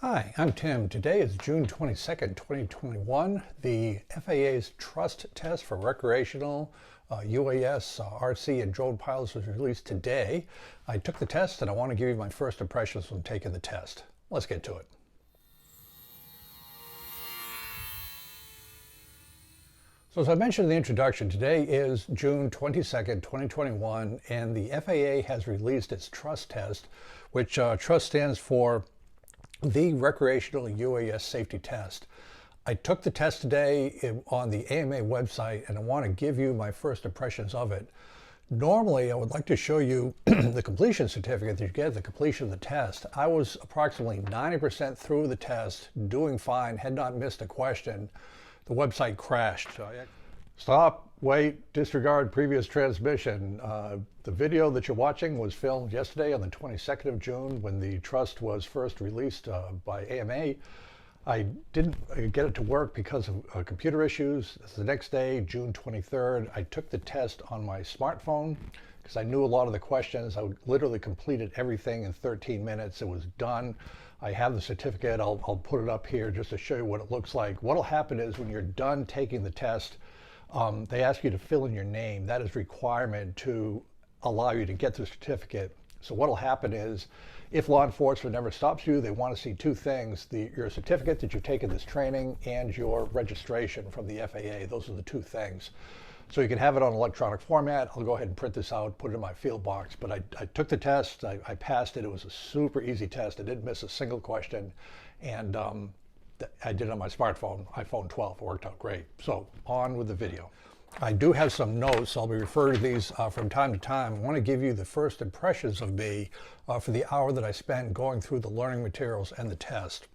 Hi, I'm Tim. Today is June 22nd, 2021. The FAA's Trust Test for Recreational UAS, RC, and drone pilots was released today. I took the test and I want to give you my first impressions from taking the test. Let's get to it. So as I mentioned in the introduction, today is June 22nd, 2021, and the FAA has released its Trust Test, which Trust stands for the Recreational UAS Safety Test. I took the test today on the AMA website, and I want to give you my first impressions of it. Normally, I would like to show you the completion certificate that you get at the completion of the test. I was approximately 90% through the test, doing fine, had not missed a question. The website crashed. Stop, wait, disregard previous transmission. The video that you're watching was filmed yesterday on the 22nd of June when the Trust was first released by AMA. I didn't get it to work because of computer issues. The next day, June 23rd, I took the test on my smartphone because I knew a lot of the questions. I literally completed everything in 13 minutes. It was done. I have the certificate. I'll put it up here just to show you what it looks like. What'll happen is when you're done taking the test, they ask you to fill in your name. That is requirement to allow you to get the certificate. So what'll happen is if law enforcement ever stops you, they want to see two things: your certificate that you've taken this training and your registration from the FAA. Those are the two things. So you can have it on electronic format. I'll go ahead and print this out, put it in my field box. But I took the test, I passed it. It was a super easy test. I didn't miss a single question. And I did it on my smartphone, iPhone 12. It worked out great. So on with the video. I do have some notes. I'll be referring to these from time to time. I want to give you the first impressions of me for the hour that I spent going through the learning materials and the test.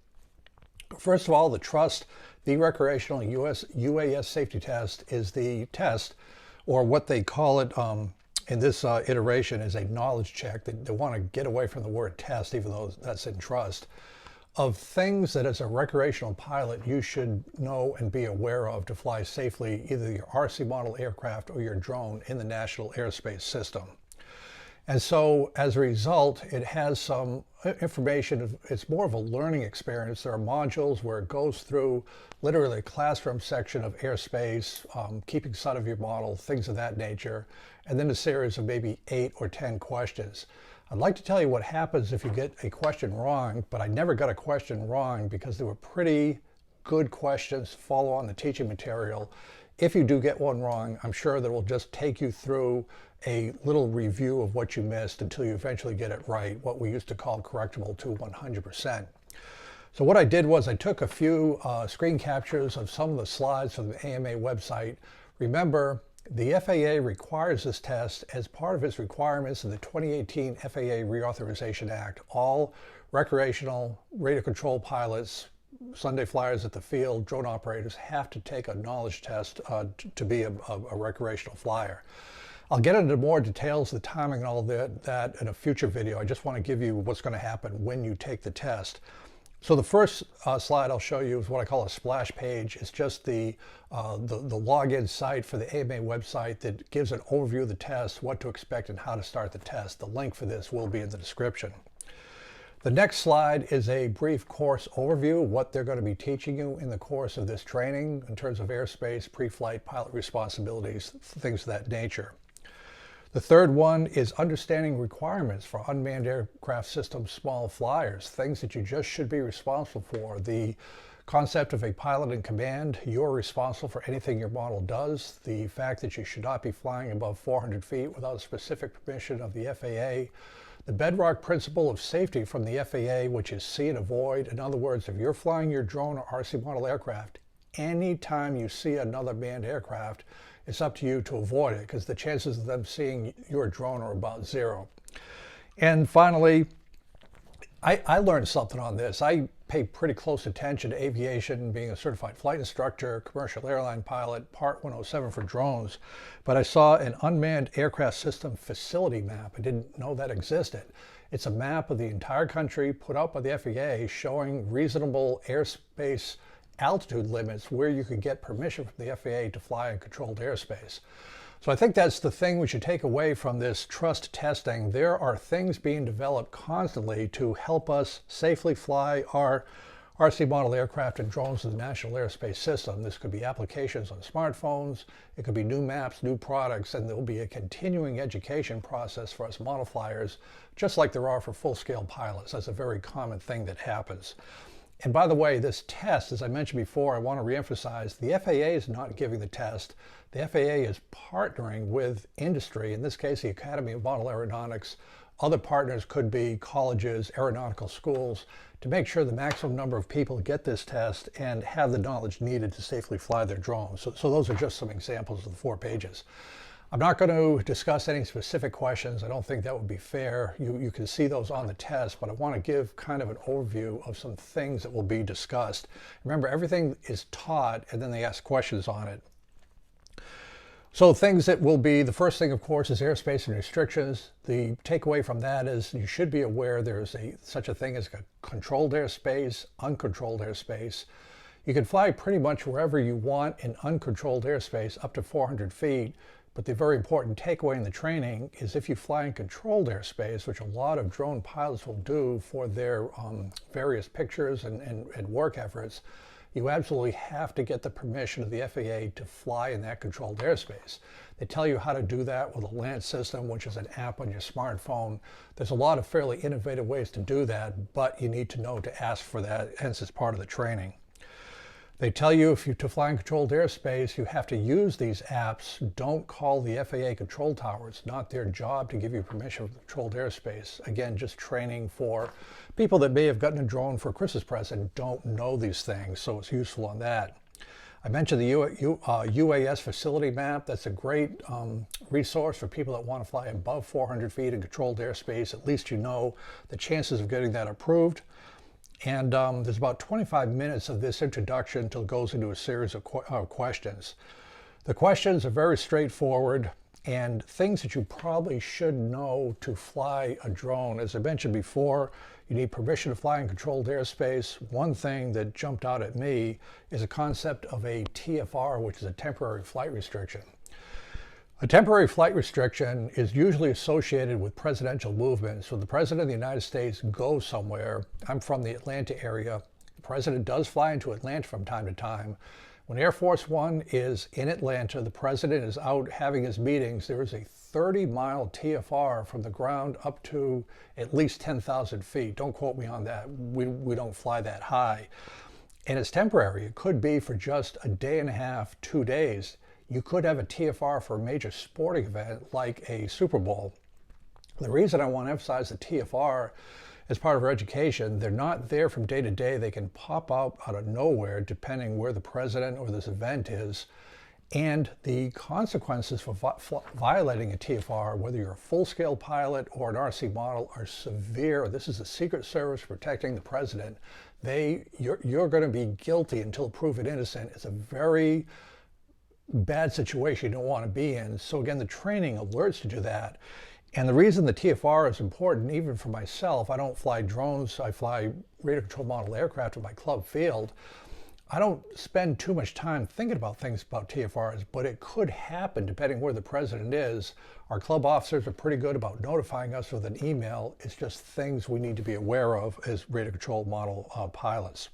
First of all, the Trust, the Recreational UAS Safety Test, is the test, or what they call it in this iteration is a knowledge check. They want to get away from the word test, even though that's in Trust, of things that as a recreational pilot you should know and be aware of to fly safely either your RC model aircraft or your drone in the National Airspace System. And so as a result, it has some information. It's more of a learning experience. There are modules where it goes through literally a classroom section of airspace, keeping sight of your model, things of that nature, and then a series of maybe 8 or 10 questions. I'd like to tell you what happens if you get a question wrong, but I never got a question wrong because they were pretty good questions to follow on the teaching material. If you do get one wrong, I'm sure that it will just take you through a little review of what you missed until you eventually get it right, what we used to call correctable to 100%. So what I did was I took a few screen captures of some of the slides from the AMA website. Remember, the FAA requires this test as part of its requirements in the 2018 FAA Reauthorization Act. All recreational radio control pilots, Sunday flyers at the field, drone operators have to take a knowledge test to be a recreational flyer. I'll get into more details, the timing and all of that in a future video. I just want to give you what's going to happen when you take the test. So the first slide I'll show you is what I call a splash page. It's just the login site for the AMA website that gives an overview of the test, what to expect, and how to start the test. The link for this will be in the description. The next slide is a brief course overview, what they're going to be teaching you in the course of this training in terms of airspace, pre-flight, pilot responsibilities, things of that nature. The third one is understanding requirements for unmanned aircraft system small flyers, things that you just should be responsible for. The concept of a pilot in command, you're responsible for anything your model does. The fact that you should not be flying above 400 feet without specific permission of the FAA. The bedrock principle of safety from the FAA, which is see and avoid. In other words, if you're flying your drone or RC model aircraft, anytime you see another manned aircraft, it's up to you to avoid it because the chances of them seeing your drone are about 0. And finally, I learned something on this. I pay pretty close attention to aviation, being a certified flight instructor, commercial airline pilot, Part 107 for drones, but I saw an unmanned aircraft system facility map. I didn't know that existed. It's a map of the entire country put out by the FAA showing reasonable airspace altitude limits where you could get permission from the FAA to fly in controlled airspace. So I think that's the thing we should take away from this trust testing. There are things being developed constantly to help us safely fly our RC model aircraft and drones in the National Airspace System. This could be applications on smartphones, it could be new maps, new products, and there will be a continuing education process for us model flyers, just like there are for full-scale pilots. That's a very common thing that happens. And by the way, this test, as I mentioned before, I want to reemphasize, the FAA is not giving the test. The FAA is partnering with industry, in this case the Academy of Model Aeronautics. Other partners could be colleges, aeronautical schools, to make sure the maximum number of people get this test and have the knowledge needed to safely fly their drones. So those are just some examples of the 4 pages. I'm not going to discuss any specific questions. I don't think that would be fair. You can see those on the test, but I want to give kind of an overview of some things that will be discussed. Remember, everything is taught and then they ask questions on it. So things that will be, the first thing of course is airspace and restrictions. The takeaway from that is you should be aware there's such a thing as a controlled airspace, uncontrolled airspace. You can fly pretty much wherever you want in uncontrolled airspace up to 400 feet. But the very important takeaway in the training is if you fly in controlled airspace, which a lot of drone pilots will do for their various pictures and work efforts, you absolutely have to get the permission of the FAA to fly in that controlled airspace. They tell you how to do that with a LANC system, which is an app on your smartphone. There's a lot of fairly innovative ways to do that, but you need to know to ask for that, hence it's part of the training. They tell you to fly in controlled airspace, you have to use these apps. Don't call the FAA control tower. It's not their job to give you permission for controlled airspace. Again, just training for people that may have gotten a drone for a Christmas present and don't know these things, so it's useful on that. I mentioned the UAS facility map. That's a great resource for people that want to fly above 400 feet in controlled airspace. At least you know the chances of getting that approved. And there's about 25 minutes of this introduction until it goes into a series of questions. The questions are very straightforward and things that you probably should know to fly a drone. As I mentioned before, you need permission to fly in controlled airspace. One thing that jumped out at me is a concept of a TFR, which is a temporary flight restriction. A temporary flight restriction is usually associated with presidential movements. So the President of the United States goes somewhere. I'm from the Atlanta area. The President does fly into Atlanta from time to time. When Air Force One is in Atlanta, the President is out having his meetings. There is a 30-mile TFR from the ground up to at least 10,000 feet. Don't quote me on that. We don't fly that high. And it's temporary. It could be for just a day and a half, 2 days. You could have a TFR for a major sporting event like a Super Bowl. The reason I want to emphasize the TFR as part of our education, they're not there from day to day. They can pop up out of nowhere depending where the president or this event is. And the consequences for violating a TFR, whether you're a full-scale pilot or an RC model, are severe. This is the Secret Service protecting the president. You're going to be guilty until proven innocent. It's a very bad situation you don't want to be in. So again, the training alerts you to that. And the reason the TFR is important, even for myself, I don't fly drones, I fly radar control model aircraft at my club field. I don't spend too much time thinking about things about TFRs, but it could happen depending where the president is. Our club officers are pretty good about notifying us with an email. It's just things we need to be aware of as radar control model pilots.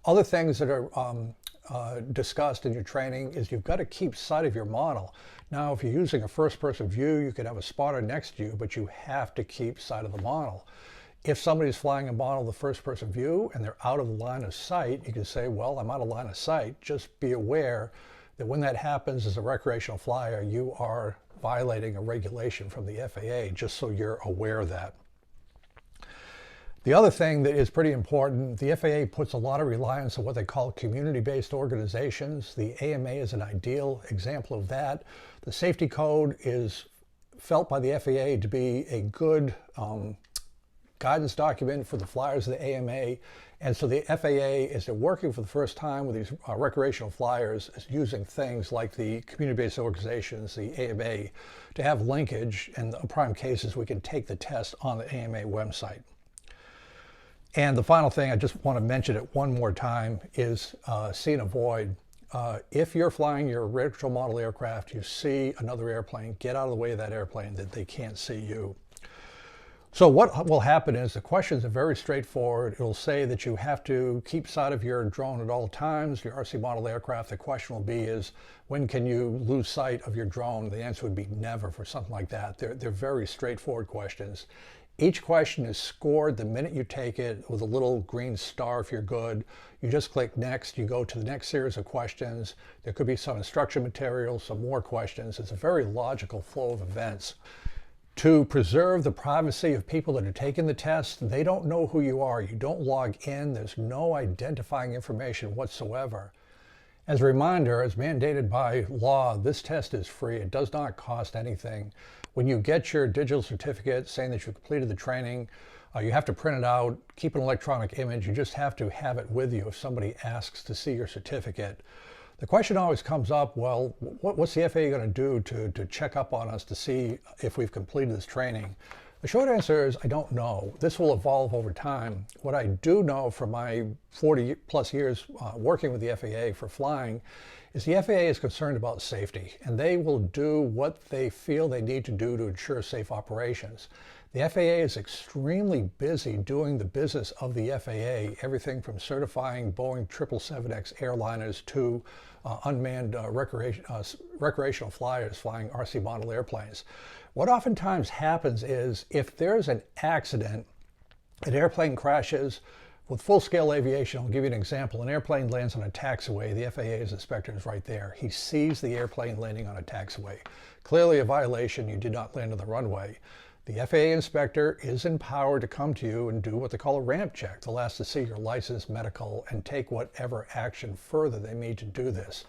Other things that are discussed in your training is you've got to keep sight of your model. Now, if you're using a first-person view, you can have a spotter next to you, but you have to keep sight of the model. If somebody's flying a model the first-person view and they're out of the line of sight, you can say, well, I'm out of line of sight. Just be aware that when that happens as a recreational flyer, you are violating a regulation from the FAA, just so you're aware of that. The other thing that is pretty important, the FAA puts a lot of reliance on what they call community-based organizations. The AMA is an ideal example of that. The safety code is felt by the FAA to be a good guidance document for the flyers of the AMA. And so the FAA, as they're working for the first time with these recreational flyers, is using things like the community-based organizations, the AMA, to have linkage. And in prime cases, we can take the test on the AMA website. And the final thing, I just want to mention it one more time, is see and avoid. if you're flying your radio control model aircraft, you see another airplane, get out of the way of that airplane, that they can't see you. So what will happen is the questions are very straightforward. It'll say that you have to keep sight of your drone at all times, your RC model aircraft. The question will be is, when can you lose sight of your drone? The answer would be never for something like that. They're very straightforward questions. Each question is scored the minute you take it with a little green star if you're good. You just click next, you go to the next series of questions. There could be some instruction material, some more questions. It's a very logical flow of events. To preserve the privacy of people that are taking the test, they don't know who you are. You don't log in. There's no identifying information whatsoever. As a reminder, as mandated by law, this test is free. It does not cost anything. When you get your digital certificate saying that you completed the training, you have to print it out, keep an electronic image. You just have to have it with you if somebody asks to see your certificate. The question always comes up, well, what's the FAA going to do to check up on us to see if we've completed this training? The short answer is I don't know. This will evolve over time. What I do know from my 40 plus years working with the FAA for flying is the FAA is concerned about safety, and they will do what they feel they need to do to ensure safe operations. The FAA is extremely busy doing the business of the FAA, everything from certifying Boeing 777X airliners to unmanned recreational flyers flying RC model airplanes. What oftentimes happens is if there's an accident, an airplane crashes, with full-scale aviation, I'll give you an example. An airplane lands on a taxiway. The FAA's inspector is right there. He sees the airplane landing on a taxiway. Clearly a violation. You did not land on the runway. The FAA inspector is empowered to come to you and do what they call a ramp check. They'll ask to see your license, medical, and take whatever action further they need to do this.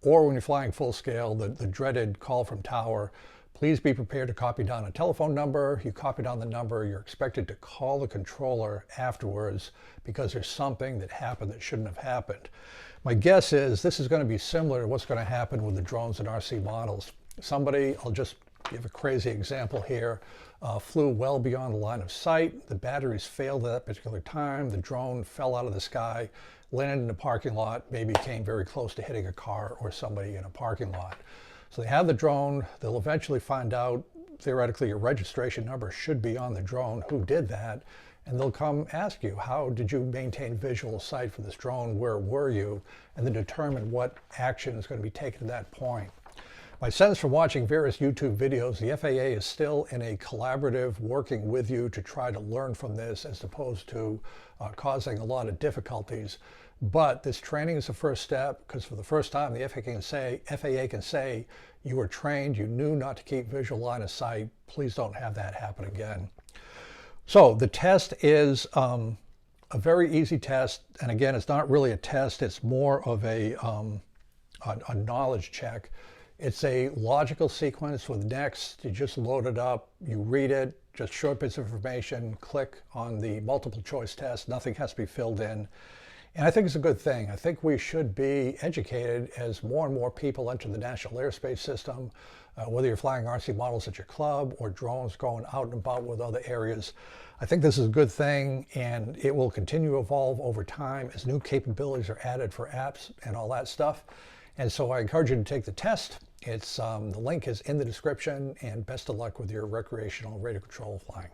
Or when you're flying full scale, the dreaded call from tower, please be prepared to copy down a telephone number. You copy down the number, you're expected to call the controller afterwards because there's something that happened that shouldn't have happened. My guess is this is going to be similar to what's going to happen with the drones and RC models. Somebody, I'll just give a crazy example here, flew well beyond the line of sight. The batteries failed at that particular time. The drone fell out of the sky, landed in a parking lot, maybe came very close to hitting a car or somebody in a parking lot. So they have the drone. They'll eventually find out, theoretically, your registration number should be on the drone, who did that, and they'll come ask you, how did you maintain visual sight for this drone? Where were you? And then determine what action is going to be taken at that point. My sense from watching various YouTube videos, the FAA is still in a collaborative working with you to try to learn from this as opposed to causing a lot of difficulties. But this training is the first step because for the first time the FAA can say you were trained, you knew not to keep visual line of sight. Please don't have that happen again. So the test is a very easy test. And again, it's not really a test. It's more of a knowledge check. It's a logical sequence with next. You just load it up, you read it, just short bits of information, click on the multiple choice test. Nothing has to be filled in. And I think it's a good thing. I think we should be educated as more and more people enter the national airspace system, whether you're flying RC models at your club or drones going out and about with other areas. I think this is a good thing, and it will continue to evolve over time as new capabilities are added for apps and all that stuff. And so I encourage you to take the test. The link is in the description, and best of luck with your recreational radio control flying.